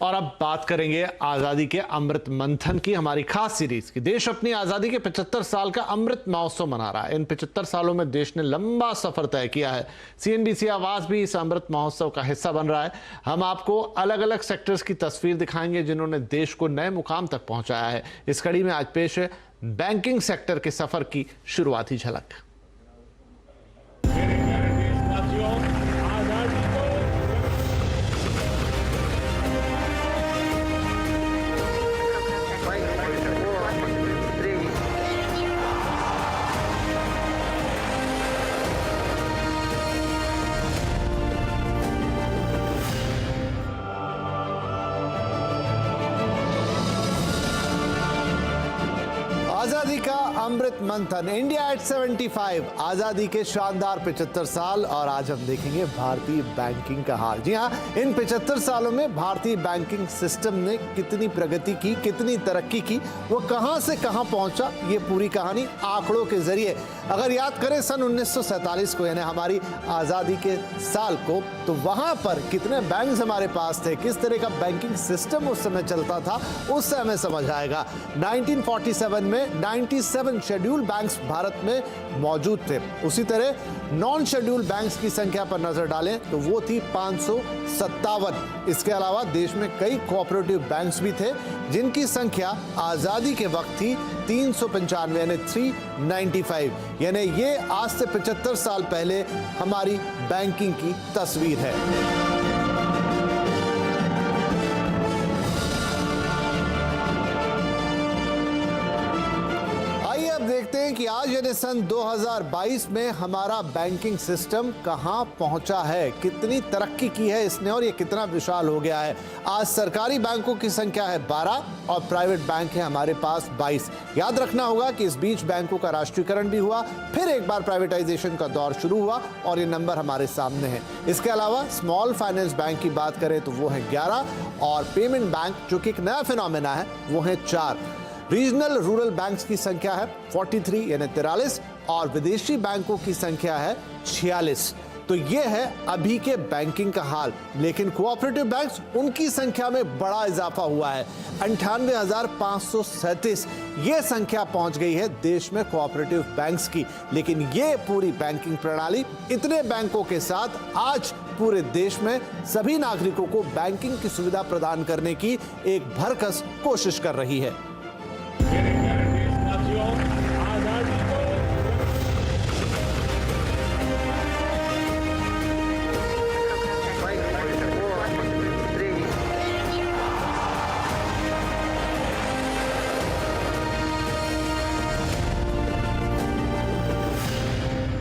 और अब बात करेंगे आजादी के अमृत मंथन की, हमारी खास सीरीज की। देश अपनी आजादी के 75 साल का अमृत महोत्सव मना रहा है। इन 75 सालों में देश ने लंबा सफर तय किया है। सीएनबीसी आवाज भी इस अमृत महोत्सव का हिस्सा बन रहा है। हम आपको अलग अलग सेक्टर्स की तस्वीर दिखाएंगे जिन्होंने देश को नए मुकाम तक पहुंचाया है। इस कड़ी में आज पेश है बैंकिंग सेक्टर के सफर की शुरुआती झलक। आजादी का अमृत मंथन, इंडिया एट 75, आजादी के शानदार 75 साल। और आज हम देखेंगे भारतीय बैंकिंग का हाल। जी हाँ, इन 75 सालों में भारतीय बैंकिंग सिस्टम ने कितनी प्रगति की, कितनी तरक्की की, वो कहां से कहां पहुंचा, ये पूरी कहानी आंकड़ों के जरिए अगर याद करें सन 1947 को, यानी हमारी आजादी के साल को, तो वहां पर कितने बैंक हमारे पास थे, किस तरह का बैंकिंग सिस्टम उस समय चलता था, उससे हमें समझ आएगा। 1947 में 97 शेड्यूल बैंक्स भारत में मौजूद थे। उसी तरह नॉन शेड्यूल बैंक्स की संख्या पर नजर डालें तो वो थी 557। इसके अलावा देश में कई कोऑपरेटिव बैंक्स भी थे जिनकी संख्या आजादी के वक्त थी 395, यानी 395। यानी ये आज से 75 साल पहले हमारी बैंकिंग की तस्वीर है। देखते हैं कि आज यानी सन 2022 में हमारा बैंकिंग सिस्टम कहां पहुंचा है, कितनी तरक्की की है इसने और ये कितना विशाल हो गया है। आज सरकारी बैंकों की संख्या है 12 और प्राइवेट बैंक है हमारे पास 22। याद रखना होगा कि इस बीच बैंकों का राष्ट्रीयकरण भी हुआ, फिर एक बार प्राइवेटाइजेशन का दौर शुरू हुआ और ये नंबर हमारे सामने है। इसके अलावा स्मॉल फाइनेंस बैंक की बात करें तो वो है 11 और पेमेंट बैंक जो कि एक नया फिनोमेना है वो है 4। रीजनल रूरल बैंक्स की संख्या है 43 यानी 43 और विदेशी बैंकों की संख्या है 46। तो ये है अभी के बैंकिंग का हाल। लेकिन कोऑपरेटिव बैंक्स, उनकी संख्या में बड़ा इजाफा हुआ है। 98,537 ये संख्या पहुंच गई है देश में कोऑपरेटिव बैंक्स की। लेकिन ये पूरी बैंकिंग प्रणाली इतने बैंकों के साथ आज पूरे देश में सभी नागरिकों को बैंकिंग की सुविधा प्रदान करने की एक भरकस कोशिश कर रही है।